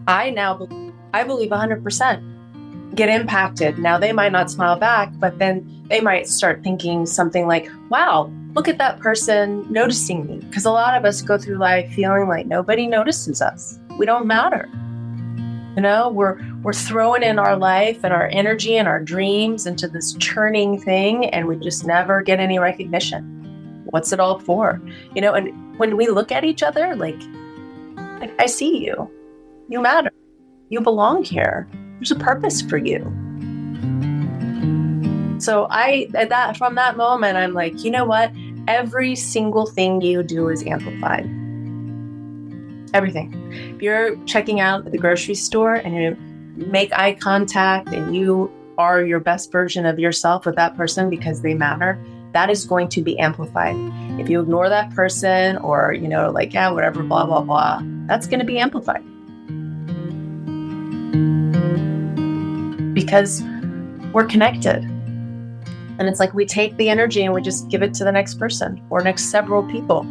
I believe 100% get impacted. Now they might not smile back, but then they might start thinking something like, wow, look at that person noticing me. Because a lot of us go through life feeling like nobody notices us. We don't matter. We're throwing in our life and our energy and our dreams into this churning thing, and we just never get any recognition. What's it all for? And when we look at each other, like I see you. You matter. You belong here. There's a purpose for you. So from that moment, I'm like, you know what? Every single thing you do is amplified. Everything. If you're checking out at the grocery store and you make eye contact and you are your best version of yourself with that person because they matter, that is going to be amplified. If you ignore that person or, whatever, blah, blah, blah, that's going to be amplified. Because we're connected. And it's like we take the energy and we just give it to the next person or next several people.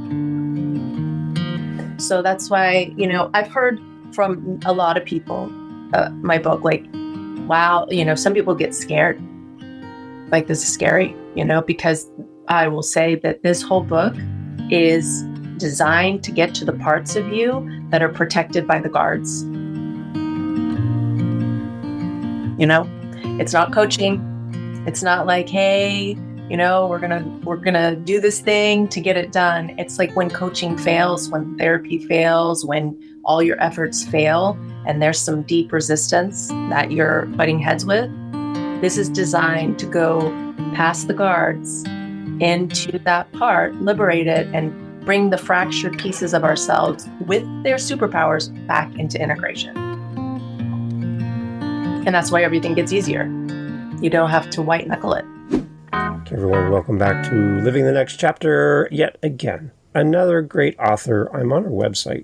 So that's why, I've heard from a lot of people, my book, like, wow, some people get scared. Like, this is scary, because I will say that this whole book is designed to get to the parts of you that are protected by the guards. It's not coaching. It's not like, hey, we're gonna do this thing to get it done. It's like when coaching fails, when therapy fails, when all your efforts fail, and there's some deep resistance that you're butting heads with. This is designed to go past the guards into that part, liberate it, and bring the fractured pieces of ourselves with their superpowers back into integration. And that's why everything gets easier. You don't have to white knuckle it. Okay, everyone, welcome back to Living the Next Chapter yet again. Another great author. I'm on her website.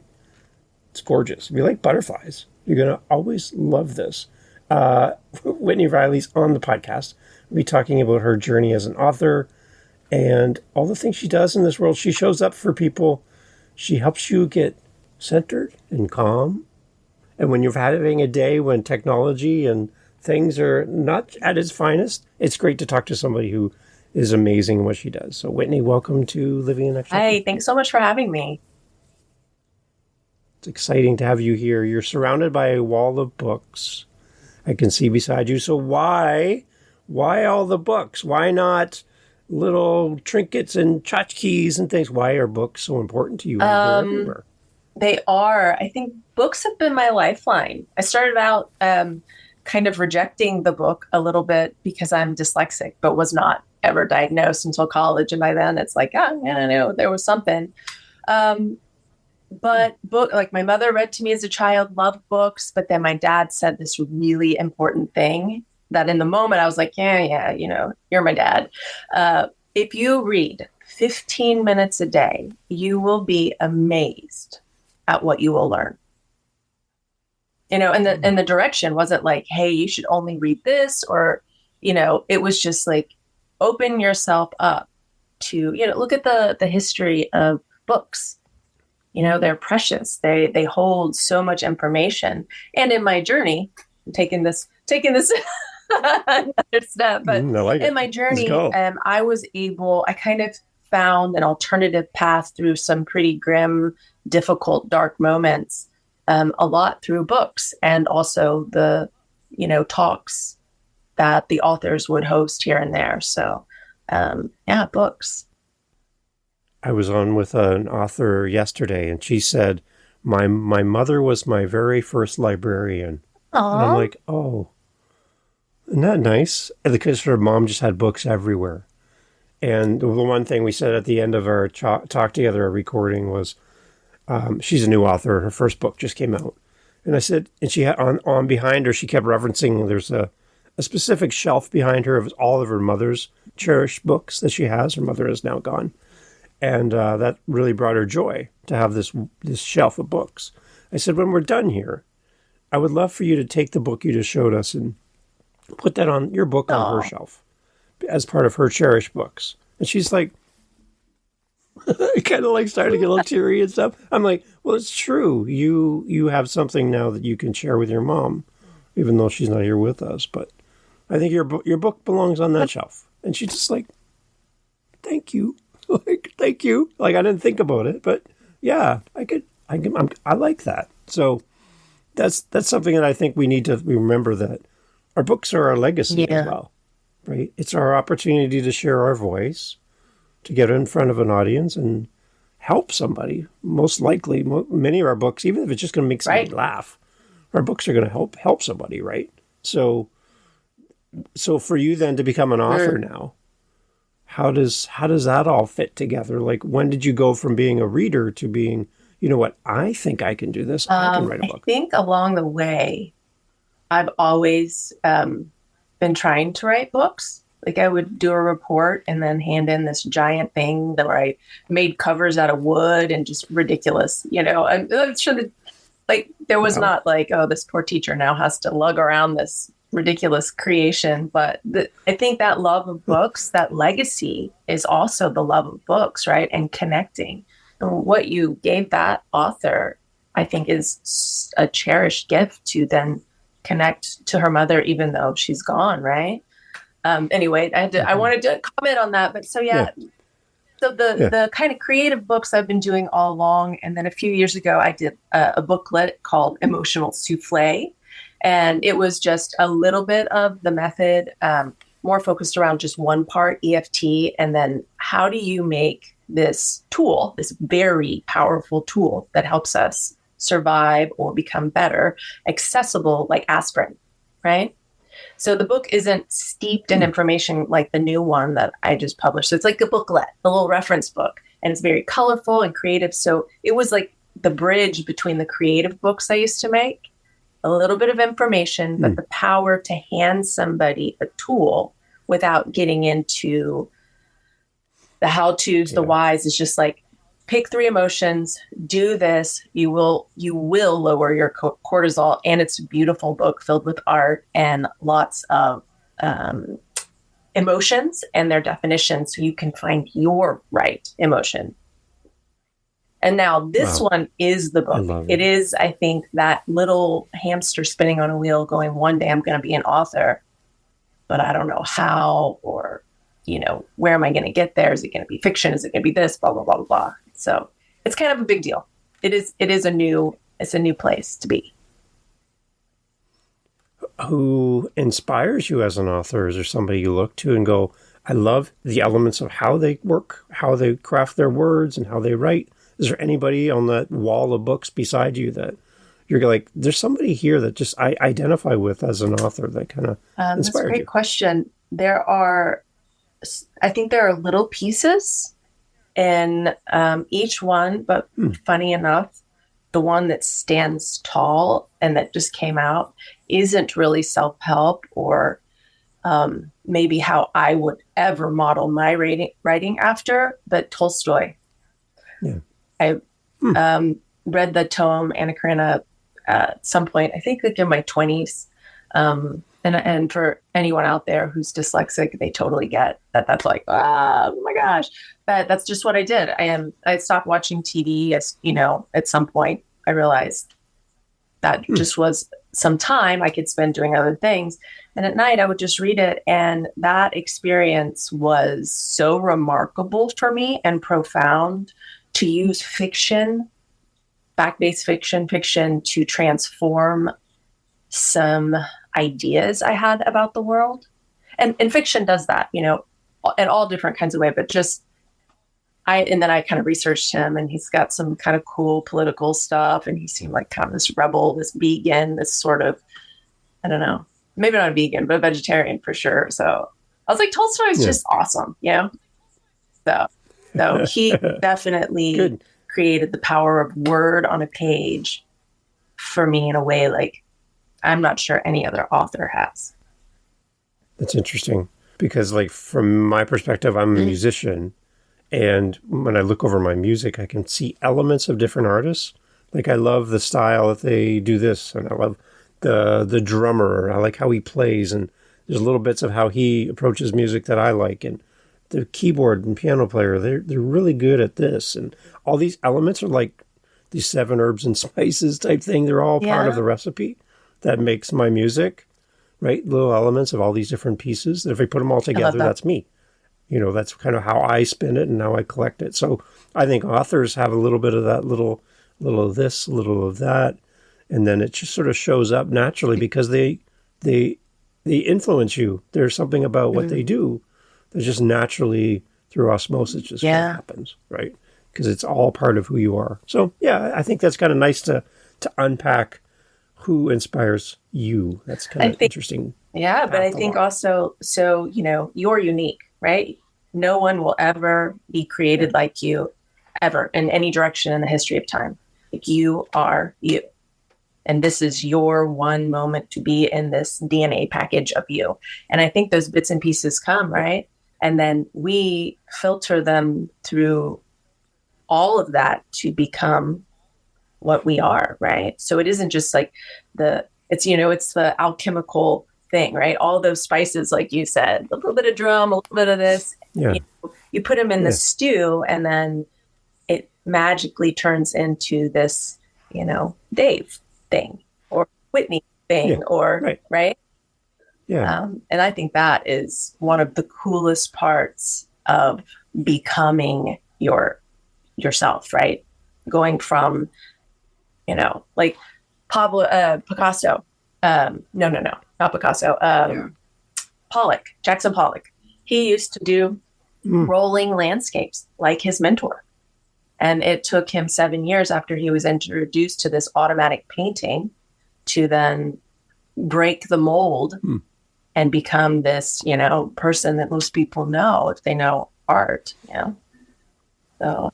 It's gorgeous. If you like butterflies, you're going to always love this. Whitney Riley's on the podcast. We'll be talking about her journey as an author and all the things she does in this world. She shows up for people. She helps you get centered and calm. And when you're having a day when technology and things are not at its finest, it's great to talk to somebody who is amazing in what she does. So, Whitney, welcome to Living in Extra. Hey, thanks so much for having me. It's exciting to have you here. You're surrounded by a wall of books I can see beside you. So why all the books? Why not little trinkets and tchotchkes and things? Why are books so important to you? They're everywhere. They are. I think books have been my lifeline. I started out kind of rejecting the book a little bit because I'm dyslexic, but was not ever diagnosed until college. And by then it's like, I don't know, there was something. But like my mother read to me as a child, loved books. But then my dad said this really important thing that in the moment I was like, yeah, you're my dad. If you read 15 minutes a day, you will be amazed at what you will learn. And the direction wasn't like, hey, you should only read this, or, it was just like, open yourself up to, look at the history of books. They're precious. They hold so much information. And in my journey, I'm taking this another step, but in my journey, I kind of found an alternative path through some pretty grim, difficult, dark moments, a lot through books and also the, talks that the authors would host here and there. So, books. I was on with an author yesterday, and she said, my mother was my very first librarian. Aww. And I'm like, oh, isn't that nice? Because her mom just had books everywhere. And the one thing we said at the end of our talk together, our recording, was she's a new author. Her first book just came out. And I said, and she had on behind her, she kept referencing, there's a specific shelf behind her of all of her mother's cherished books that she has. Her mother is now gone. And that really brought her joy to have this shelf of books. I said, when we're done here, I would love for you to take the book you just showed us and put that on your book on her shelf as part of her cherished books. And she's like, kind of like starting to get a little teary and stuff. I'm like, well, it's true. You have something now that you can share with your mom, even though she's not here with us. But I think your book belongs on that shelf. And she's just like, thank you. Like, thank you. Like, I didn't think about it, but yeah, I like that. So that's something that I think we need to remember, that our books are our legacy as well, right? It's our opportunity to share our voice, to get in front of an audience and help somebody. Most likely, many of our books, even if it's just going to make somebody laugh, our books are going to help somebody, right? So for you then to become an author now, how does that all fit together? Like, when did you go from being a reader to being, you know what, I think I can do this. I can write a book. I think along the way, I've always been trying to write books. Like, I would do a report and then hand in this giant thing where I made covers out of wood and just ridiculous, I'm sure that, like, there was not like, oh, this poor teacher now has to lug around this ridiculous creation. But I think that love of books, that legacy, is also the love of books, right? And connecting. And what you gave that author, I think, is a cherished gift to then connect to her mother, even though she's gone, right? Anyway, I wanted to comment on that. But so the kind of creative books I've been doing all along. And then a few years ago, I did a booklet called Emotional Souffle. And it was just a little bit of the method, more focused around just one part, EFT. And then how do you make this tool, this very powerful tool that helps us survive or become better, accessible like aspirin, right? So the book isn't steeped in information like the new one that I just published. So it's like a booklet, a little reference book, and it's very colorful and creative. So it was like the bridge between the creative books I used to make, a little bit of information, but the power to hand somebody a tool without getting into the how-tos, the whys, is just like, pick 3 emotions, do this, you will lower your cortisol. And it's a beautiful book filled with art and lots of emotions and their definitions, so you can find your right emotion. And now this one is the book. It is, I think, that little hamster spinning on a wheel going, one day I'm going to be an author, but I don't know how, or, where am I going to get there? Is it going to be fiction? Is it going to be this, blah, blah, blah, blah, blah. So it's kind of a big deal. It's a new place to be. Who inspires you as an author? Is there somebody you look to and go, I love the elements of how they work, how they craft their words and how they write? Is there anybody on that wall of books beside you that you're like, there's somebody here that just I identify with as an author that kind of inspired you? That's a great question. I think there are little pieces in each one, but funny enough, the one that stands tall and that just came out isn't really self-help or maybe how I would ever model my writing after, but Tolstoy. Yeah. I read the tome Anna Karenina at some point, I think like in my 20s. And for anyone out there who's dyslexic, they totally get that. That's like, oh my gosh. But that's just what I did. I stopped watching TV at some point. I realized that just was some time I could spend doing other things. And at night I would just read it. And that experience was so remarkable for me and profound, to use fiction, fact-based fiction to transform some ideas I had about the world. And fiction does that, in all different kinds of ways, but and then I kind of researched him, and he's got some kind of cool political stuff, and he seemed like kind of this rebel, this vegan, this sort of, I don't know, maybe not a vegan, but a vegetarian for sure. So I was like, Tolstoy is just awesome, So he definitely created the power of word on a page for me in a way like I'm not sure any other author has. That's interesting because, like, from my perspective, I'm a musician, and when I look over my music, I can see elements of different artists. Like, I love the style that they do this, and I love the drummer. I like how he plays, and there's little bits of how he approaches music that I like, and the keyboard and piano player, they're really good at this. And all these elements are like these 7 herbs and spices type thing. They're all part of the recipe that makes my music, right? Little elements of all these different pieces. And if I put them all together, that's me. That's kind of how I spin it and how I collect it. So I think authors have a little bit of that, little of this, a little of that. And then it just sort of shows up naturally because they influence you. There's something about what they do that just naturally, through osmosis, just kind of happens, right? Because it's all part of who you are. So, yeah, I think that's kind of nice to unpack who inspires you. That's kind of interesting. Yeah, but I think also, so, you're unique, right? No one will ever be created like you, ever, in any direction in the history of time. Like, you are you. And this is your one moment to be in this DNA package of you. And I think those bits and pieces come, right? And then we filter them through all of that to become what we are, right? So it isn't just like it's the alchemical thing, right? All those spices, like you said, a little bit of drum, a little bit of this. Yeah. You put them in the stew, and then it magically turns into this, Dave thing or Whitney thing right? Yeah. And I think that is one of the coolest parts of becoming yourself, right? Going from, like Picasso, no, not Picasso, Pollock, Jackson Pollock. He used to do rolling landscapes like his mentor. And it took him 7 years after he was introduced to this automatic painting to then break the mold and become this, person that most people know if they know art, So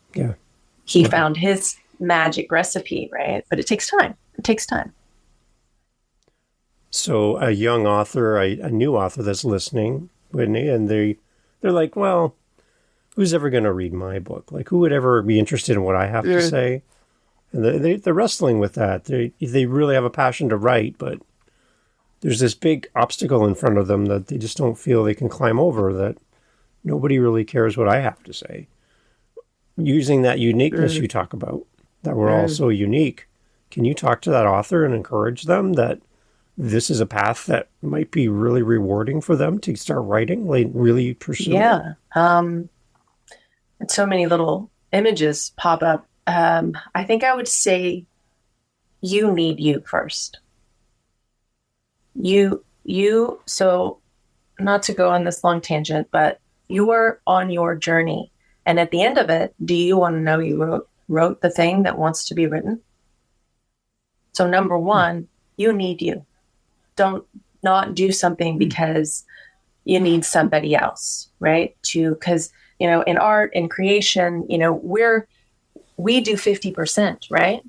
he found his magic recipe, right? But it takes time. It takes time. So a young author, a new author that's listening, Whitney, and they're like, well, who's ever going to read my book? Like, who would ever be interested in what I have to say? And they're wrestling with that. They really have a passion to write, but there's this big obstacle in front of them that they just don't feel they can climb over, that nobody really cares what I have to say. Using that uniqueness you talk about, that we're all so unique, can you talk to that author and encourage them that this is a path that might be really rewarding for them to start writing, like really pursue it? And so many little images pop up. I think I would say you need you first. So not to go on this long tangent, but you are on your journey. And at the end of it, do you want to know you wrote the thing that wants to be written? So number one, you need you. Don't not do something because you need somebody else, right? Because in art and creation, we do 50%, right?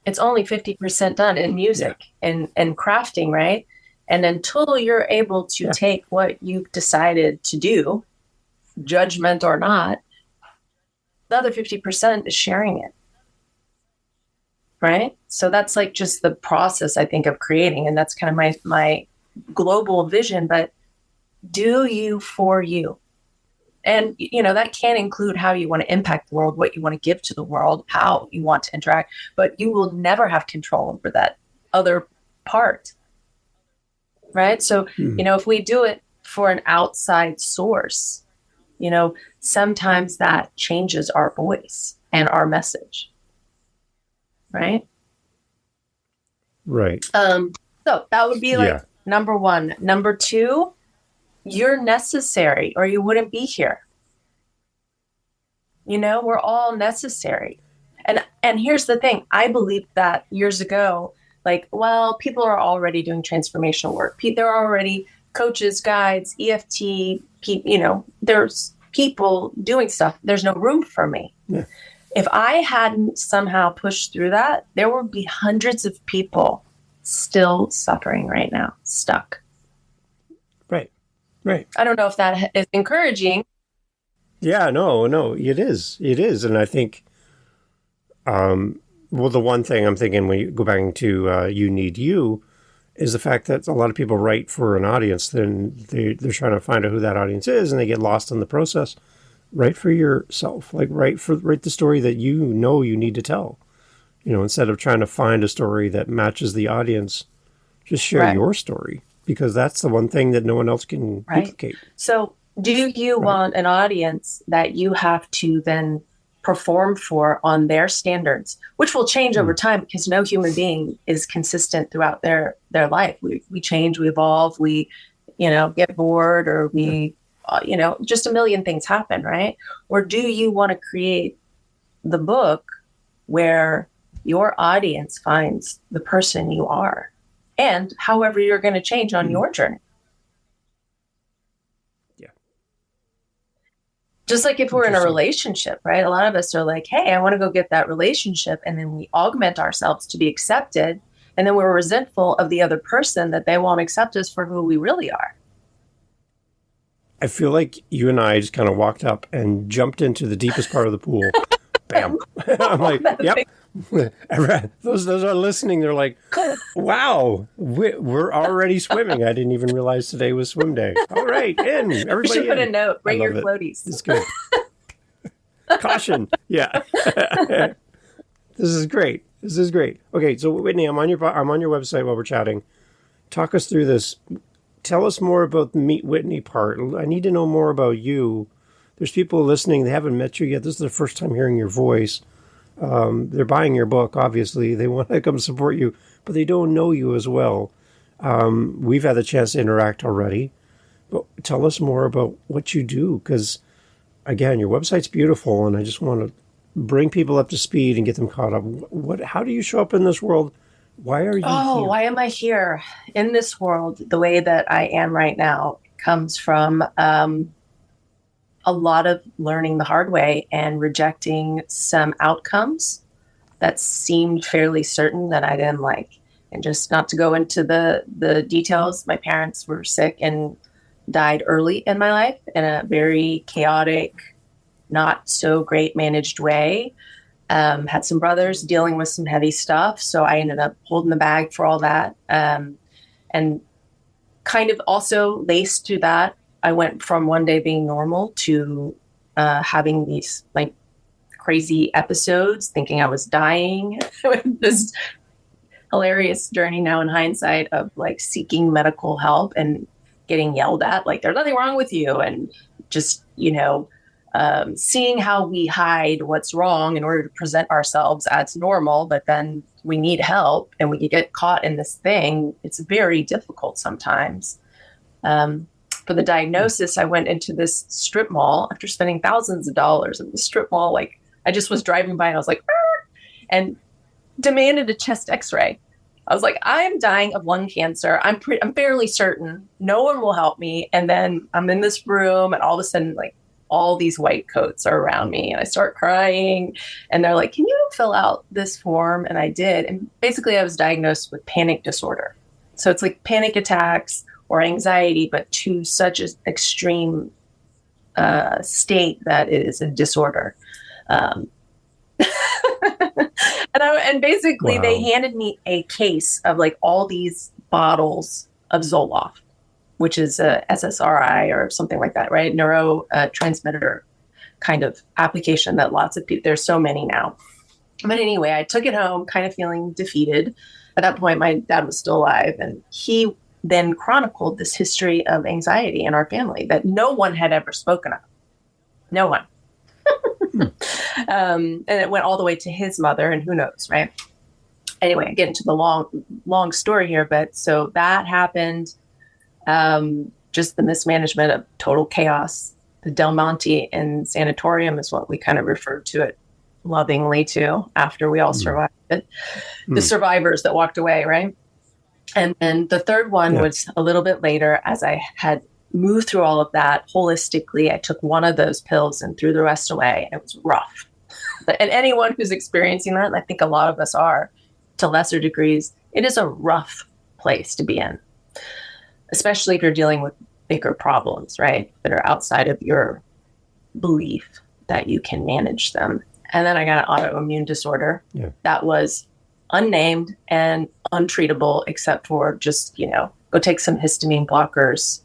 It's only 50% done in music and crafting, right? And until you're able to take what you've decided to do, judgment or not, the other 50% is sharing it, right? So that's like just the process, I think, of creating. And that's kind of my global vision, but do you for you. And, that can include how you want to impact the world, what you want to give to the world, how you want to interact, but you will never have control over that other part, right? So, if we do it for an outside source, sometimes that changes our voice and our message, right? Right. So that would be like number one. Number two, you're necessary or you wouldn't be here. We're all necessary. And here's the thing. I believed that years ago, like, well, people are already doing transformational work. They're already coaches, guides, EFT, there's people doing stuff. There's no room for me. Yeah. If I hadn't somehow pushed through that, there would be hundreds of people still suffering right now, stuck. Right. I don't know if that is encouraging. Yeah, no, it is. It is. And I think, the one thing I'm thinking when you go back to you need you is the fact that a lot of people write for an audience, then they're trying to find out who that audience is, and they get lost in the process. Write for yourself, like write the story that you know you need to tell. Instead of trying to find a story that matches the audience, just share Right. your story, because that's the one thing that no one else can Right. duplicate. So do you want an audience that you have to then perform for on their standards, which will change over time because no human being is consistent throughout their life. We change, we evolve, we, get bored, or we, just a million things happen, right? Or do you want to create the book where your audience finds the person you are and however you're going to change on your journey? Yeah. Just like if we're in a relationship, right? A lot of us are like, hey, I want to go get that relationship. And then we augment ourselves to be accepted. And then we're resentful of the other person that they won't accept us for who we really are. I feel like you and I just kind of walked up and jumped into the deepest part of the pool. Bam. I'm like, yep. Those are listening. They're like, wow, we're already swimming. I didn't even realize today was swim day. All right, in. Everybody You should put in. a note. Bring your floaties. It's good. Caution. Yeah. This is great. Okay, so Whitney, I'm on your website while we're chatting. Talk us through this. Tell us more about the Meet Whitney part. I need to know more about you. There's people listening. They haven't met you yet. This is the first time hearing your voice. They're buying your book, obviously. They want to come support you, but they don't know you as well. We've had the chance to interact already. But tell us more about what you do, because, again, your website's beautiful, and I just want to bring people up to speed and get them caught up. How do you show up in this world? Why are you here? Why am I here in this world? The way that I am right now comes from a lot of learning the hard way and rejecting some outcomes that seemed fairly certain that I didn't like. And just not to go into the details, my parents were sick and died early in my life in a very chaotic, not so great managed way. Had some brothers dealing with some heavy stuff. So I ended up holding the bag for all that. And kind of also laced to that, I went from one day being normal to having these like crazy episodes, thinking I was dying. This hilarious journey now in hindsight of like seeking medical help and getting yelled at, like there's nothing wrong with you. And just, seeing how we hide what's wrong in order to present ourselves as normal, but then we need help and we get caught in this thing. It's very difficult sometimes. For the diagnosis, I went into this strip mall after spending thousands of dollars in the strip mall. Like I just was driving by and I was like, and demanded a chest x-ray. I was like, I am dying of lung cancer. I'm fairly certain no one will help me. And then I'm in this room and all of a sudden, like, all these white coats are around me and I start crying and they're like, can you fill out this form? And I did. And basically I was diagnosed with panic disorder. So it's like panic attacks or anxiety, but to such an extreme state that it is a disorder. And basically they handed me a case of like all these bottles of Zoloft, which is a SSRI or something like that, right? Neurotransmitter kind of application that lots of people, there's so many now. But anyway, I took it home kind of feeling defeated. At that point, my dad was still alive. And he then chronicled this history of anxiety in our family that no one had ever spoken of. No one. And it went all the way to his mother and who knows, right? Anyway, I get into the long story here. But so that happened. Just the mismanagement of total chaos. The Del Monte and sanatorium is what we kind of referred to it lovingly to after we all survived it. The survivors that walked away, right? And then the third one was a little bit later as I had moved through all of that holistically. I took one of those pills and threw the rest away. And it was rough. And anyone who's experiencing that, and I think a lot of us are to lesser degrees, it is a rough place to be in. Especially if you're dealing with bigger problems, right? That are outside of your belief that you can manage them. And then I got an autoimmune disorder. Yeah. That was unnamed and untreatable, except for just, go take some histamine blockers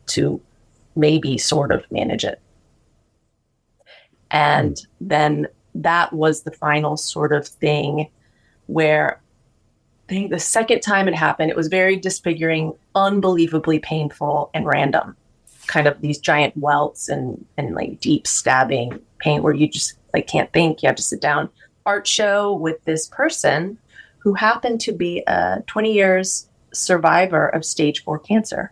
to maybe sort of manage it. And then that was the final sort of thing where I think the second time it happened, it was very disfiguring, unbelievably painful and random. Kind of these giant welts and like deep stabbing pain where you just like can't think. You have to sit down. Art show with this person who happened to be a 20 years survivor of stage 4 cancer.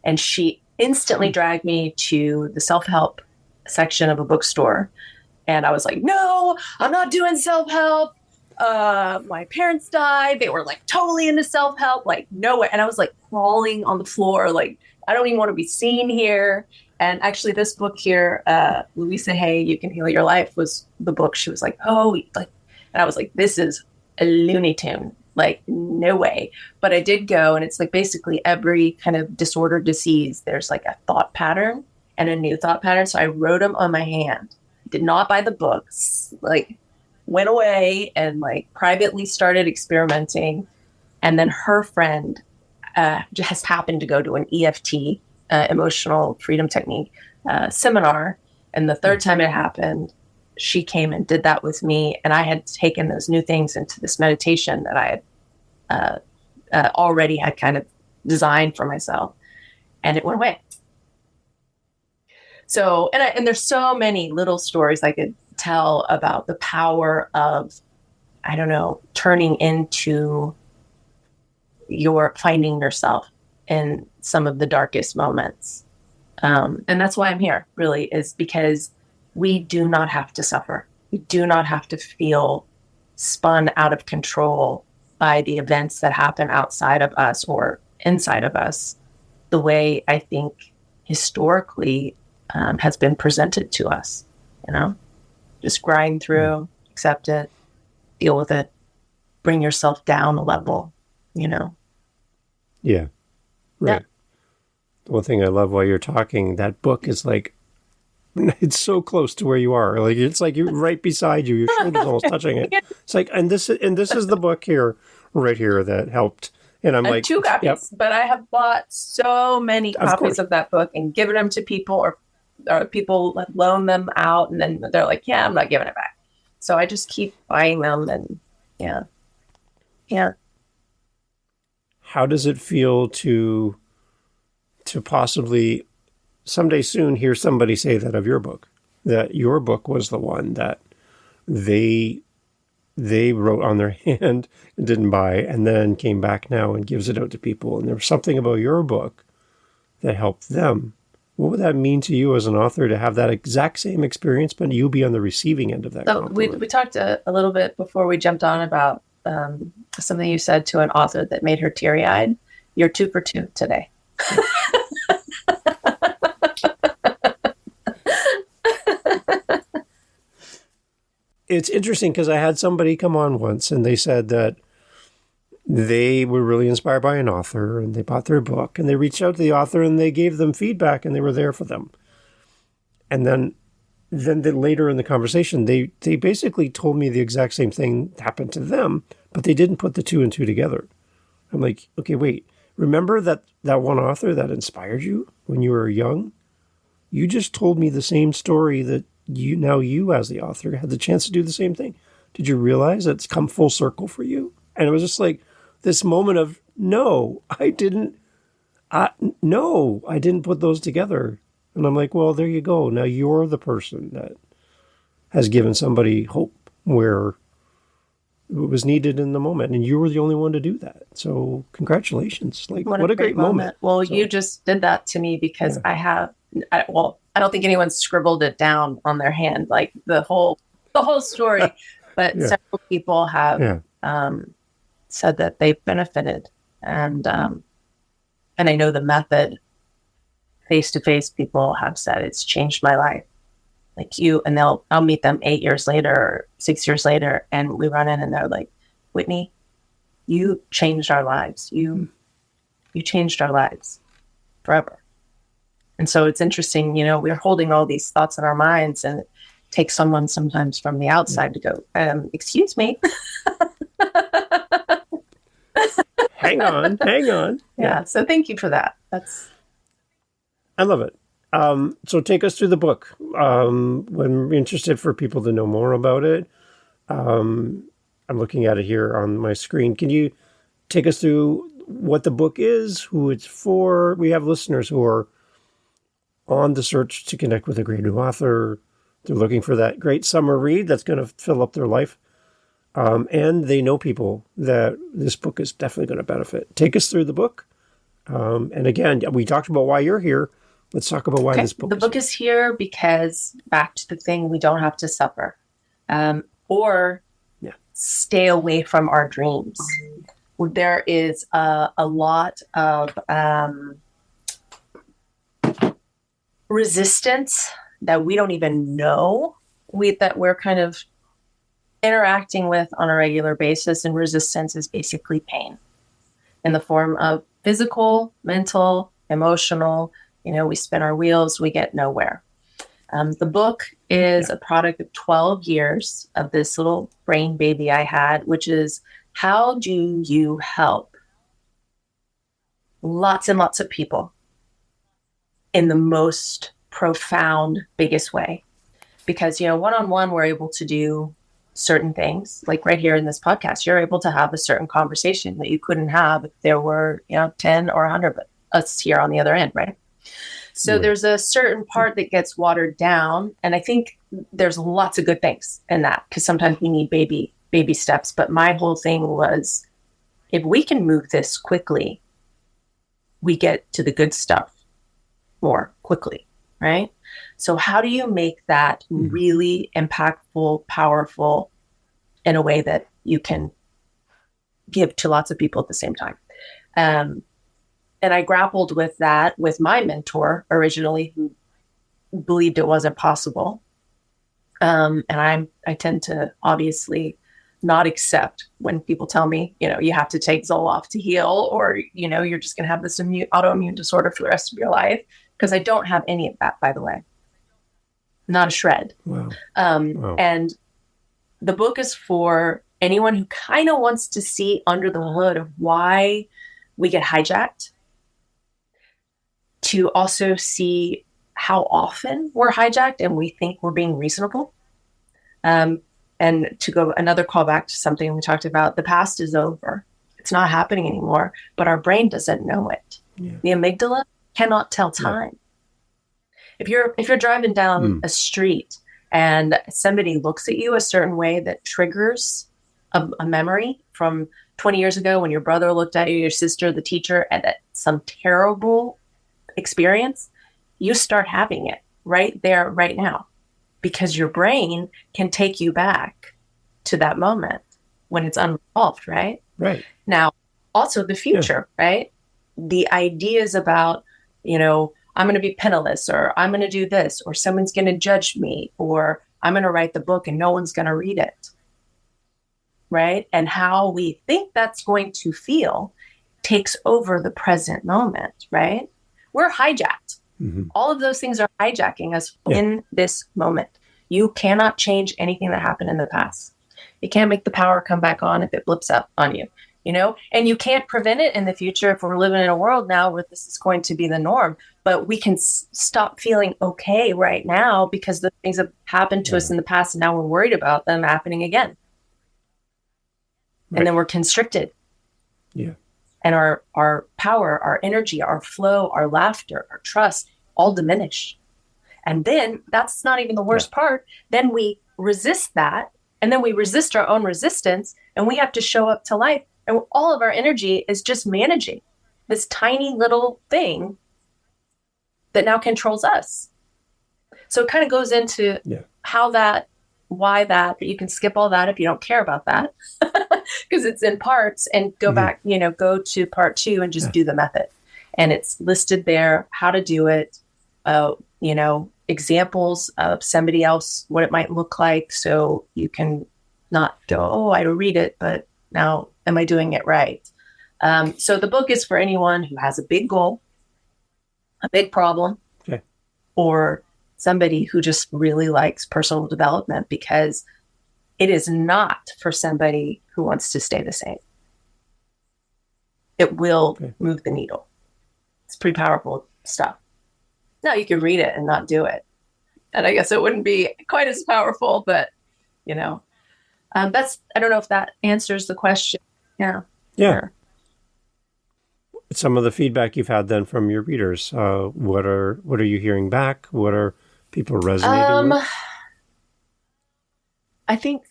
And she instantly dragged me to the self-help section of a bookstore. And I was like, no, I'm not doing self-help. My parents died. They were like totally into self-help, like no way. And I was like crawling on the floor, like, I don't even want to be seen here. And actually this book here, Louisa Hay, You Can Heal Your Life, was the book. She was like, oh, like, and I was like, this is a Looney Tune, like no way. But I did go, and it's like basically every kind of disordered disease, there's like a thought pattern and a new thought pattern. So I wrote them on my hand, did not buy the books, like went away and like privately started experimenting. And then her friend just happened to go to an EFT, emotional freedom technique seminar. And the third time it happened, she came and did that with me. And I had taken those new things into this meditation that I had already had kind of designed for myself. And it went away. So, and there's so many little stories I could tell about the power of, I don't know, turning into finding yourself in some of the darkest moments. And that's why I'm here, really, is because we do not have to suffer. We do not have to feel spun out of control by the events that happen outside of us or inside of us, the way I think historically has been presented to us, just grind through, accept it, deal with it, bring yourself down a level, Yeah. Right. Yeah. The one thing I love while you're talking, that book is like, it's so close to where you are. Like, it's like you're right beside you. Your shoulder's almost touching it. It's like, and this is the book here, right here, that helped. And I'm like, 2 copies, yep. But I have bought so many copies of that book and given them to people, or people loan them out, and then they're like, yeah, I'm not giving it back. So I just keep buying them, and yeah. How does it feel to possibly someday soon hear somebody say that of your book, that your book was the one that they wrote on their hand and didn't buy, and then came back now and gives it out to people, and there was something about your book that helped them? What would that mean to you as an author to have that exact same experience, but you be on the receiving end of that? So we talked a little bit before we jumped on about something you said to an author that made her teary-eyed. You're 2 for 2 today. It's interesting because I had somebody come on once and they said that they were really inspired by an author and they bought their book and they reached out to the author and they gave them feedback and they were there for them. And then later in the conversation, they basically told me the exact same thing happened to them, but they didn't put the 2 and 2 together. I'm like, okay, wait, remember that one author that inspired you when you were young? You just told me the same story that you as the author had the chance to do the same thing. Did you realize it's come full circle for you? And it was just like this moment of, no, I didn't put those together. And I'm like, well, there you go. Now you're the person that has given somebody hope where it was needed in the moment. And you were the only one to do that. So congratulations. Like, what a great moment. Well, you just did that to me because I don't think anyone scribbled it down on their hand, like the whole story, but several people have said that they've benefited. And I know the method, face-to-face, people have said it's changed my life. Like you, and I'll meet them 8 years later or 6 years later, and we run in and they're like, Whitney, you changed our lives. You changed our lives forever. And so it's interesting, we're holding all these thoughts in our minds, and it takes someone sometimes from the outside to go, excuse me. hang on. Yeah. So thank you for that. I love it. So take us through the book. When we're interested for people to know more about it, I'm looking at it here on my screen. Can you take us through what the book is, who it's for? We have listeners who are on the search to connect with a great new author. They're looking for that great summer read that's going to fill up their life. And they know people that this book is definitely going to benefit. Take us through the book. And again, we talked about why you're here. Let's talk about why this book The book is here because, back to the thing, we don't have to suffer or stay away from our dreams. There is a lot of resistance that we don't even know that we're kind of interacting with on a regular basis. And resistance is basically pain in the form of physical, mental, emotional. We spin our wheels, we get nowhere. The book is a product of 12 years of this little brain baby I had, which is how do you help lots and lots of people in the most profound, biggest way? Because, one-on-one, we're able to do certain things. Like right here in this podcast, you're able to have a certain conversation that you couldn't have if there were, 10 or 100 of us here on the other end, right? So there's a certain part that gets watered down. And I think there's lots of good things in that, because sometimes we need baby steps. But my whole thing was, if we can move this quickly, we get to the good stuff more quickly, right? So how do you make that really impactful, powerful in a way that you can give to lots of people at the same time? And I grappled with that with my mentor originally, who believed it wasn't possible. And I tend to obviously not accept when people tell me, you have to take Zoloft to heal, or, you're just going to have this autoimmune disorder for the rest of your life. Because I don't have any of that, by the way. Not a shred. Wow. And the book is for anyone who kind of wants to see under the hood of why we get hijacked, to also see how often we're hijacked and we think we're being reasonable. And to go another callback to something we talked about, the past is over. It's not happening anymore, but our brain doesn't know it. Yeah. The amygdala cannot tell time. Yeah. If you're driving down a street and somebody looks at you a certain way that triggers a memory from 20 years ago when your brother looked at you, your sister, the teacher, and that some terrible experience, you start having it right there, right now, because your brain can take you back to that moment when it's unresolved, right? Right. Now, also the future, right? The ideas about, I'm going to be penniless, or I'm going to do this, or someone's going to judge me, or I'm going to write the book and no one's going to read it, right? And how we think that's going to feel takes over the present moment, right? We're hijacked. Mm-hmm. All of those things are hijacking us in this moment. You cannot change anything that happened in the past. You can't make the power come back on if it blips up on you, and you can't prevent it in the future if we're living in a world now where this is going to be the norm. But we can stop feeling okay right now because the things have happened to us in the past, and now we're worried about them happening again. Right. And then we're constricted. Yeah. And our power, our energy, our flow, our laughter, our trust, all diminish. And then that's not even the worst part. Then we resist that. And then we resist our own resistance. And we have to show up to life. And all of our energy is just managing this tiny little thing that now controls us. So it kind of goes into how that, why that, but you can skip all that if you don't care about that. Because it's in parts, and go back, go to part 2 and just do the method. And it's listed there, how to do it, examples of somebody else, what it might look like. So you can not go, I read it, but now am I doing it right? So the book is for anyone who has a big goal, a big problem, or somebody who just really likes personal development, because it is not for somebody who wants to stay the same. it will Okay. move the needle. It's pretty powerful stuff. Now you could read it and not do it. And I guess it wouldn't be quite as powerful, but you know, I don't know if that answers the question. Yeah. Yeah. Sure. Some of the feedback you've had then from your readers. What are you hearing back? What are people resonating Um, with? I think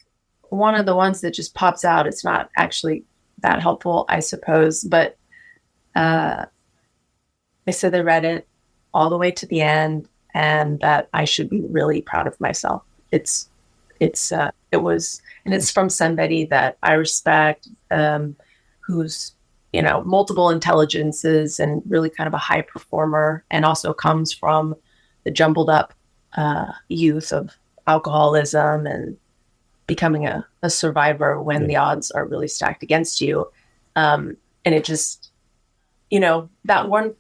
one of the ones that just pops out, it's not actually that helpful, I suppose, but uh, they said they read it all the way to the end and that I should be really proud of myself. It was, and it's from somebody that I respect, who's, multiple intelligences and really kind of a high performer, and also comes from the jumbled up youth of alcoholism and becoming a survivor when Yeah. the odds are really stacked against you. And it just, that one,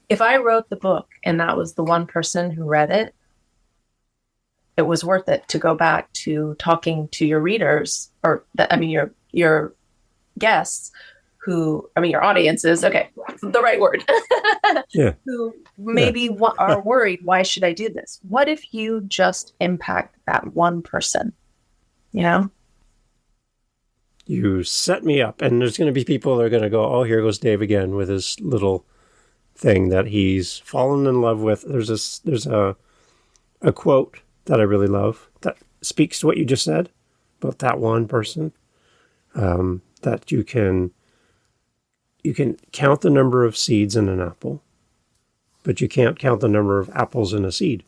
if I wrote the book and that was the one person who read it, it was worth it to go back to talking to your readers, or your guests your audiences. Okay, the right word. Yeah. Who Yeah. maybe are worried, why should I do this? What if you just impact that one person? You set me up, and there's going to be people that are going to go, "Oh, here goes Dave again with his little thing that he's fallen in love with." There's a quote that I really love that speaks to what you just said about that one person. That you can count the number of seeds in an apple, but you can't count the number of apples in a seed.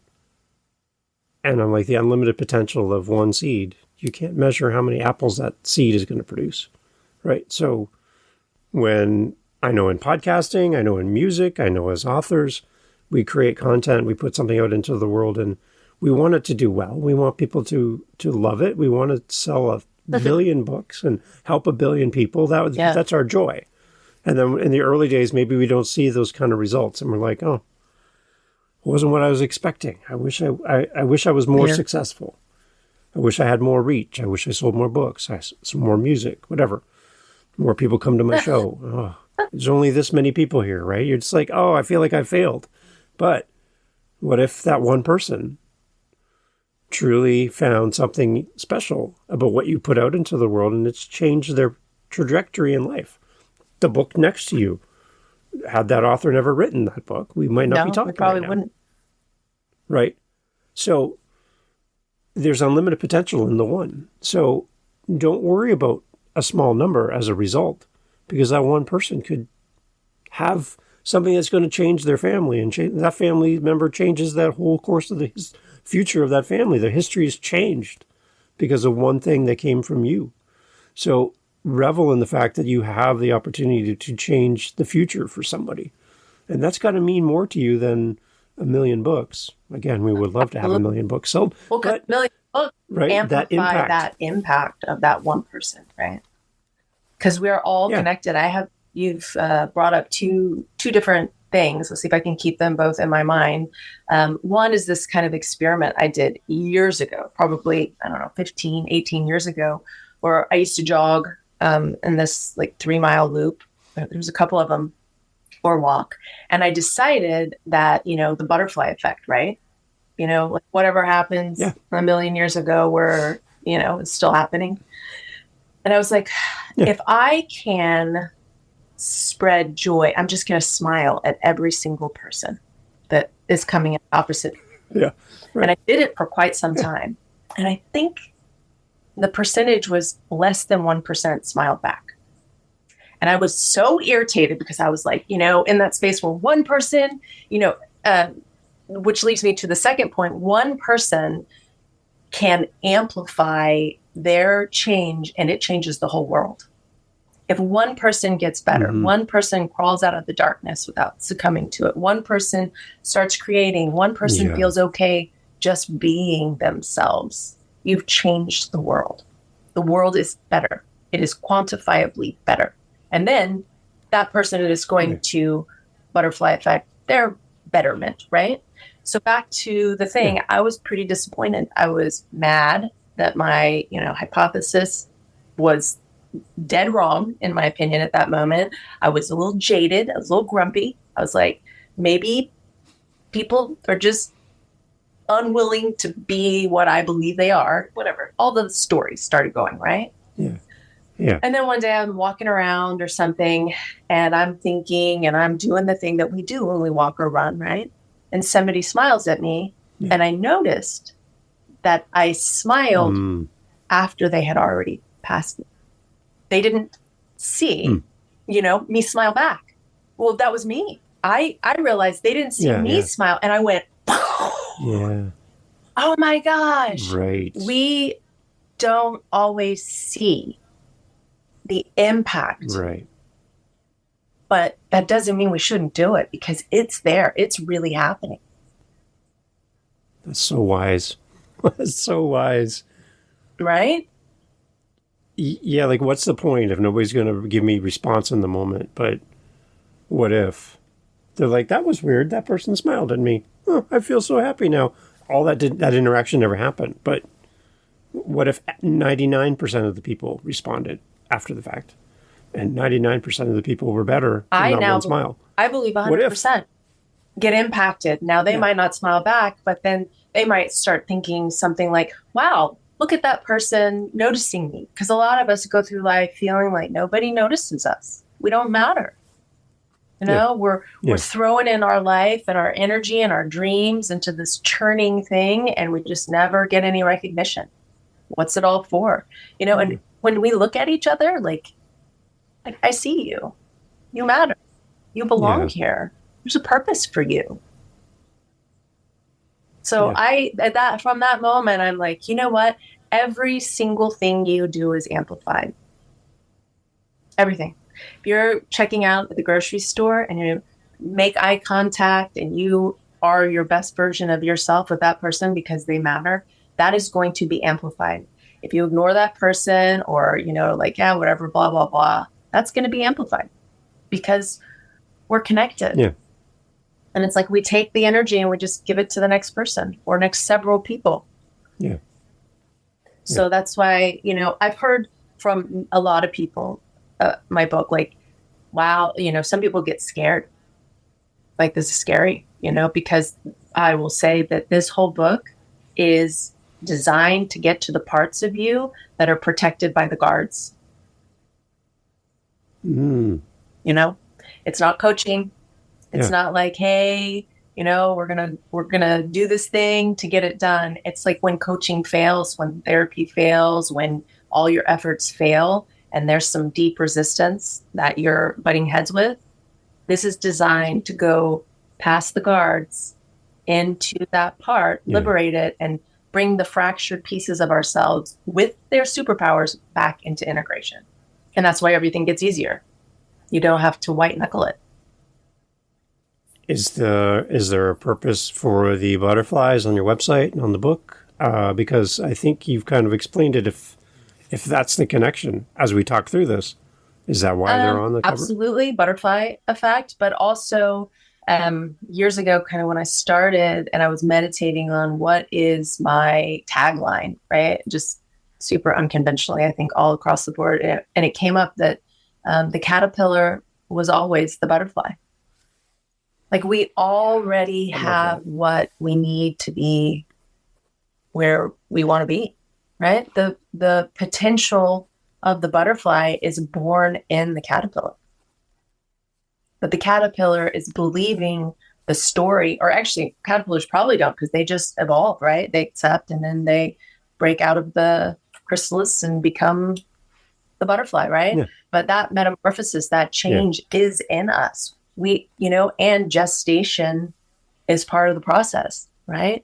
And I'm like, the unlimited potential of one seed, you can't measure how many apples that seed is going to produce, right? So when I know in podcasting, I know in music, I know as authors, we create content, we put something out into the world, and we want it to do well. We want people to love it. We want to sell a billion books and help a billion people. That's our joy. And then in the early days, maybe we don't see those kind of results, and we're like, "Oh, it wasn't what I was expecting. I wish I was more successful. I wish I had more reach. I wish I sold more books, some more music, whatever. More people come to my show. Oh, there's only this many people here, right? You're just like, oh, I feel like I failed. But what if that one person truly found something special about what you put out into the world, and it's changed their trajectory in life? The book next to you, had that author never written that book, we might not be talking we probably right now. wouldn't. Right? So there's unlimited potential in the one. So don't worry about a small number as a result, because that one person could have something that's going to change their family, and that family member changes that whole course of the future of that family. Their history is changed because of one thing that came from you. So revel in the fact that you have the opportunity to change the future for somebody. And that's got to mean more to you than a million books. Again, we would love to have a million books sold. Well, but, a million books right, amplify that impact of that one person, right? Because we're all connected. You've brought up two different things. Let's see if I can keep them both in my mind. One is this kind of experiment I did years ago, probably, 15, 18 years ago, where I used to jog in this 3-mile loop. There was a couple of them, or walk. And I decided that, the butterfly effect, right? Whatever happens a million years ago, where, it's still happening. And I was like, if I can spread joy, I'm just going to smile at every single person that is coming in opposite. Yeah. Right. And I did it for quite some time. And I think the percentage was less than 1% smiled back. And I was so irritated because I was like, in that space where one person, which leads me to the second point, one person can amplify their change and it changes the whole world. If one person gets better, one person crawls out of the darkness without succumbing to it, one person starts creating, one person feels okay just being themselves, you've changed the world. The world is better. It is quantifiably better. And then that person is going to butterfly effect their betterment, right? So back to the thing, I was pretty disappointed. I was mad that my, hypothesis was dead wrong, in my opinion, at that moment. I was a little jaded. I was a little grumpy. I was like, maybe people are just unwilling to be what I believe they are, whatever. All the stories started going, right? Yeah. Yeah. And then one day I'm walking around or something and I'm thinking and I'm doing the thing that we do when we walk or run, right? And somebody smiles at me. Yeah. And I noticed that I smiled after they had already passed me. They didn't see, me smile back. Well, that was me. I realized they didn't see me smile. And I went, yeah. Oh my gosh. Right. We don't always see the impact. Right. But that doesn't mean we shouldn't do it because it's there. It's really happening. That's so wise. That's so wise. Right? Yeah, like what's the point if nobody's going to give me response in the moment? But what if they're like, that was weird. That person smiled at me. Oh, I feel so happy now. All that interaction never happened. But what if 99% of the people responded after the fact? And 99% of the people were better for not one smile. I believe 100% get impacted. Now, they might not smile back, but then they might start thinking something like, wow, look at that person noticing me. Because a lot of us go through life feeling like nobody notices us. We don't matter. You know, we're throwing in our life and our energy and our dreams into this churning thing, and we just never get any recognition. What's it all for? You know, and when we look at each other, like I see you. You matter. You belong here. There's a purpose for you. So from that moment, I'm like, you know what? Every single thing you do is amplified. Everything. If you're checking out at the grocery store and you make eye contact and you are your best version of yourself with that person because they matter, that is going to be amplified. If you ignore that person or, whatever, blah, blah, blah, that's going to be amplified because we're connected. Yeah. And it's like we take the energy and we just give it to the next person or next several people. Yeah. So that's why, I've heard from a lot of people, my book, like, wow, some people get scared. Like, this is scary, because I will say that this whole book is designed to get to the parts of you that are protected by the guards. It's not coaching. It's not like, hey, we're gonna do this thing to get it done. It's like when coaching fails, when therapy fails, when all your efforts fail, and there's some deep resistance that you're butting heads with. This is designed to go past the guards into that part, liberate it, and bring the fractured pieces of ourselves with their superpowers back into integration. And that's why everything gets easier. You don't have to white knuckle it. Is there a purpose for the butterflies on your website and on the book? Because I think you've kind of explained it. If that's the connection as we talk through this, is that why they're on the cover? Absolutely, butterfly effect, but also years ago, kind of when I started and I was meditating on what is my tagline, right? Just super unconventionally, I think all across the board. And it came up that the caterpillar was always the butterfly. Like we already have what we need to be where we want to be, right? The potential of the butterfly is born in the caterpillar. But the caterpillar is believing the story, or actually caterpillars probably don't because they just evolve, right? They accept and then they break out of the chrysalis and become the butterfly, right? Yeah. But that metamorphosis, that change is in us. And gestation is part of the process, right?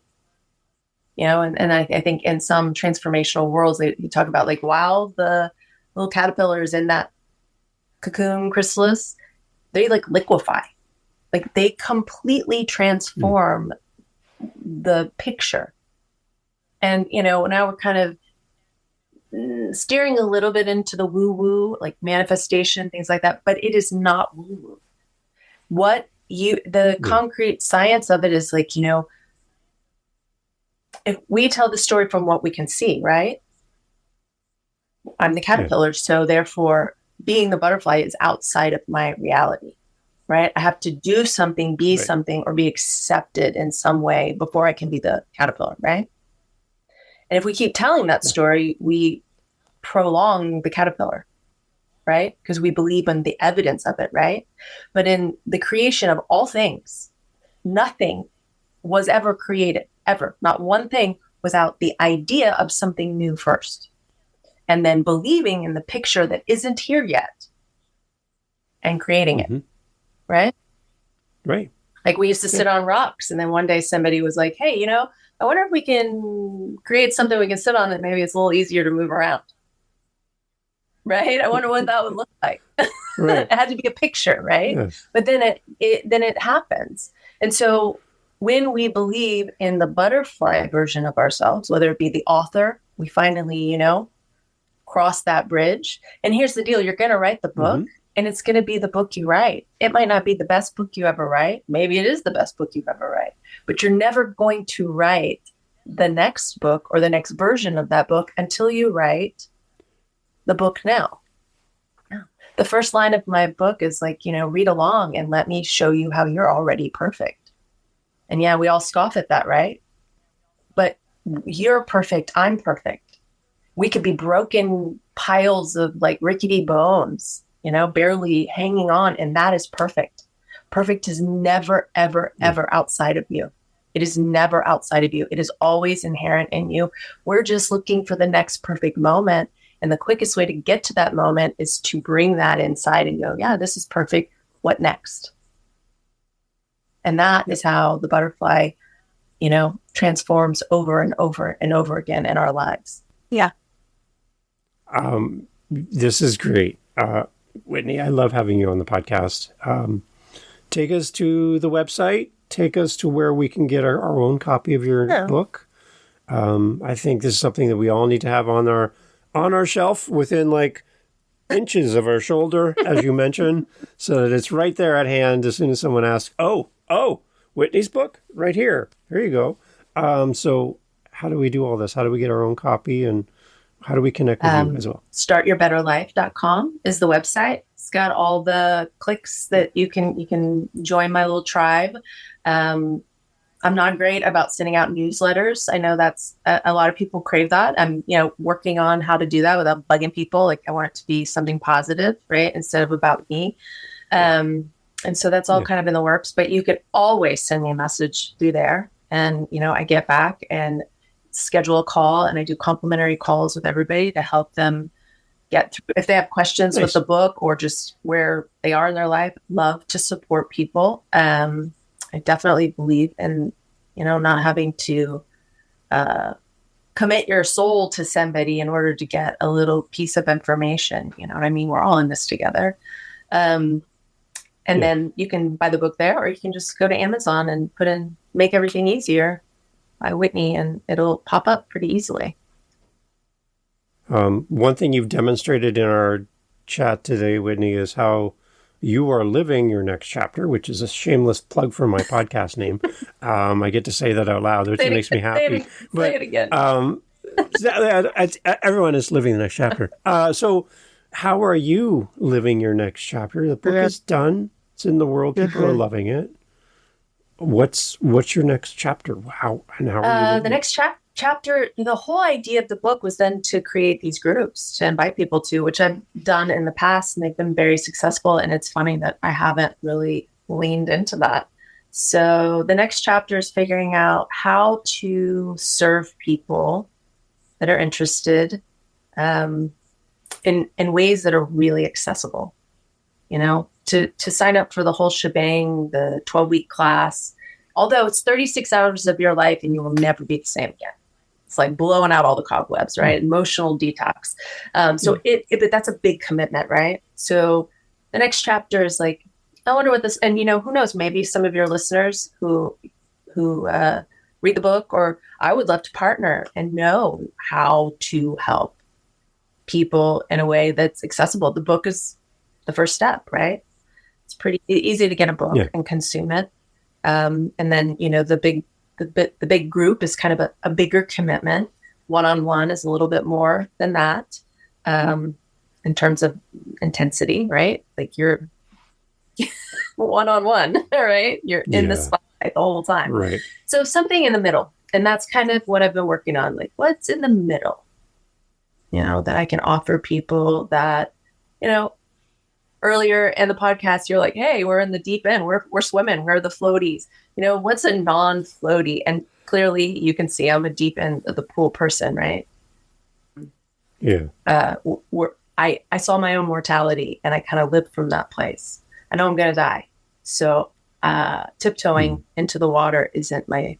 And I think in some transformational worlds, you talk about like while the little caterpillar is in that cocoon chrysalis, they like liquefy, like they completely transform the picture. And, now we're kind of steering a little bit into the woo-woo, like manifestation, things like that, but it is not woo-woo. Concrete science of it is like, if we tell the story from what we can see, right? I'm the Yeah. caterpillar. So therefore, being the butterfly is outside of my reality, right? I have to do something, be Right. something, or be accepted in some way before I can be the caterpillar, right? And if we keep telling that Yeah. story, we prolong the caterpillar, right? Because we believe in the evidence of it, right? But in the creation of all things, nothing was ever created, ever. Not one thing without the idea of something new first. And then believing in the picture that isn't here yet and creating it, Mm-hmm. right? Right. Like we used to Yeah. sit on rocks, and then one day somebody was like, hey, I wonder if we can create something we can sit on that maybe it's a little easier to move around, right? I wonder what that would look like. It Right. had to be a picture, right? Yes. But then it happens. And so when we believe in the butterfly version of ourselves, whether it be the author, we finally, cross that bridge. And here's the deal, you're going to write the book, Mm-hmm. and it's going to be the book you write. It might not be the best book you ever write. Maybe it is the best book you've ever write, but you're never going to write the next book or the next version of that book until you write the book now. The first line of my book is like, read along and let me show you how you're already perfect. And yeah, we all scoff at that, right? But you're perfect. I'm perfect. We could be broken piles of like rickety bones, barely hanging on. And that is perfect. Perfect is never, ever, Yeah. ever outside of you. It is never outside of you. It is always inherent in you. We're just looking for the next perfect moment. And the quickest way to get to that moment is to bring that inside and go, yeah, this is perfect. What next? And that is how the butterfly, transforms over and over and over again in our lives. Yeah. This is great. Whitney, I love having you on the podcast. Take us to the website. Take us to where we can get our own copy of your book. I think this is something that we all need to have on our shelf within like inches of our shoulder, as you mentioned, so that it's right there at hand as soon as someone asks, oh, Whitney's book right here. There you go. So how do we do all this? How do we get our own copy, and how do we connect with you as well? Startyyourbetterlife.com is the website. It's got all the clicks that you can join my little tribe. I'm not great about sending out newsletters. I know that's a lot of people crave that. I'm, working on how to do that without bugging people. Like I want it to be something positive, right? Instead of about me. And so that's all kind of in the works, but you could always send me a message through there. And, I get back and schedule a call, and I do complimentary calls with everybody to help them get through. If they have questions with the book or just where they are in their life, love to support people. I definitely believe in, not having to commit your soul to somebody in order to get a little piece of information. You know what I mean? We're all in this together. And then you can buy the book there, or you can just go to Amazon and put in Make Everything Easier by Whitney, and it'll pop up pretty easily. One thing you've demonstrated in our chat today, Whitney, is how you are living your next chapter, which is a shameless plug for my podcast name. I get to say that out loud, which makes me happy. Say it again. Everyone is living the next chapter. So how are you living your next chapter? The book is done. It's in the world. People are loving it. What's your next chapter? How are you living? The next chapter, the whole idea of the book was then to create these groups to invite people to, which I've done in the past, and they've been very successful. And it's funny that I haven't really leaned into that. So the next chapter is figuring out how to serve people that are interested in ways that are really accessible. To sign up for the whole shebang, the 12-week class, although it's 36 hours of your life and you will never be the same again. It's like blowing out all the cobwebs, right? Emotional detox. But that's a big commitment, right? So the next chapter is like, I wonder what this, and who knows, maybe some of your listeners who read the book, or I would love to partner and know how to help people in a way that's accessible. The book is the first step, right? It's pretty easy to get a book and consume it. And then, the big group is kind of a bigger commitment. One-on-one is a little bit more than that. in terms of intensity, right? Like you're one-on-one, right? You're in the Yeah. spotlight the whole time. Right. So something in the middle. And that's kind of what I've been working on. Like, what's in the middle? That I can offer people that, earlier in the podcast, you're like, hey, we're in the deep end. We're swimming. We're the floaties. What's a non-floaty? And clearly you can see I'm a deep end of the pool person, right? Yeah. I saw my own mortality and I kind of lived from that place. I know I'm going to die. So tiptoeing into the water isn't my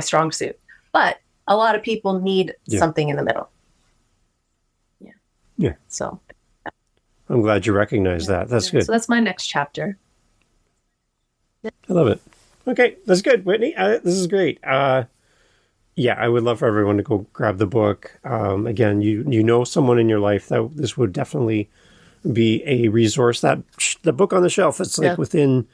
strong suit. But a lot of people need something in the middle. Yeah. Yeah. So I'm glad you recognize that. That's good. So that's my next chapter. I love it. Okay, that's good, Whitney. This is great. Yeah, I would love for everyone to go grab the book. Again, you know someone in your life that this would definitely be a resource. That the book on the shelf that's like within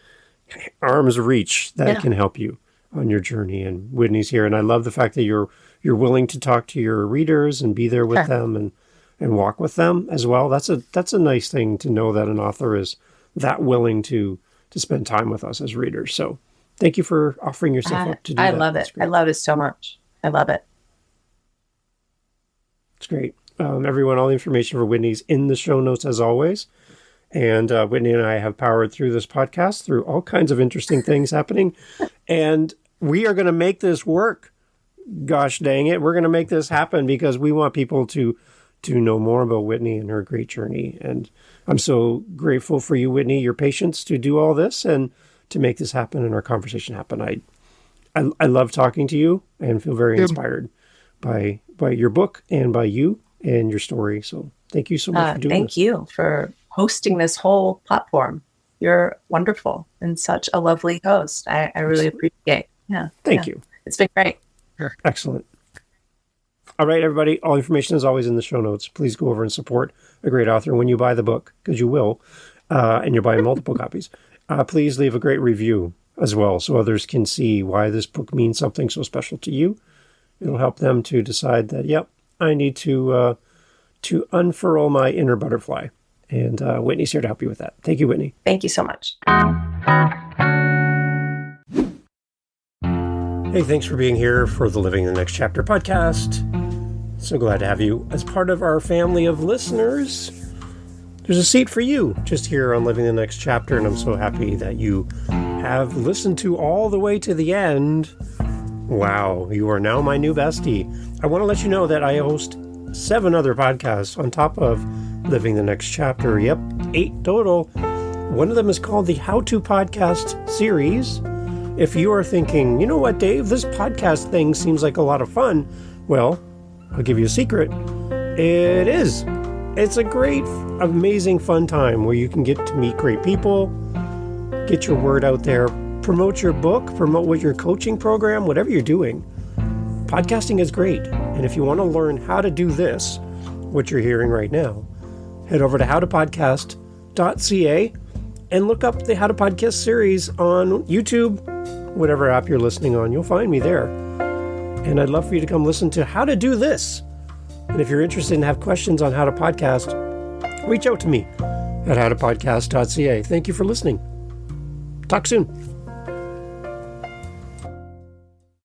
arm's reach that can help you on your journey. And Whitney's here, and I love the fact that you're willing to talk to your readers and be there with them and walk with them as well. That's a nice thing to know, that an author is that willing to spend time with us as readers. So thank you for offering yourself up to do that. I love it. I love it so much. I love it. It's great. Everyone, all the information for Whitney's in the show notes as always. And Whitney and I have powered through this podcast through all kinds of interesting things happening. And we are going to make this work. Gosh dang it. We're going to make this happen because we want people to know more about Whitney and her great journey. And I'm so grateful for you, Whitney, your patience to do all this and to make this happen and our conversation happen. I love talking to you and feel very inspired by your book and by you and your story. So thank you so much for doing this. Thank you for hosting this whole platform. You're wonderful and such a lovely host. I really appreciate. Yeah. Thank you. It's been great. Sure. Excellent. All right, everybody. All information is always in the show notes. Please go over and support a great author when you buy the book, because you will, and you're buying multiple copies. Please leave a great review as well so others can see why this book means something so special to you. It'll help them to decide that, yep, I need to unfurl my inner butterfly. And Whitney's here to help you with that. Thank you, Whitney. Thank you so much. Hey, thanks for being here for the Living the Next Chapter podcast. So glad to have you as part of our family of listeners. There's a seat for you just here on Living the Next Chapter, and I'm so happy that you have listened to all the way to the end. Wow, you are now my new bestie. I want to let you know that I host 7 other podcasts on top of Living the Next Chapter. Yep, 8 total. One of them is called the How To Podcast series. If you are thinking, you know what, Dave, this podcast thing seems like a lot of fun. Well, I'll give you a secret. It is. It's a great, amazing, fun time where you can get to meet great people, get your word out there, promote your book, promote what your coaching program, whatever you're doing. Podcasting is great. And if you want to learn how to do this, what you're hearing right now, head over to howtopodcast.ca and look up the How to Podcast series on YouTube, whatever app you're listening on. You'll find me there. And I'd love for you to come listen to how to do this. And if you're interested and have questions on how to podcast, reach out to me at howtopodcast.ca. Thank you for listening. Talk soon.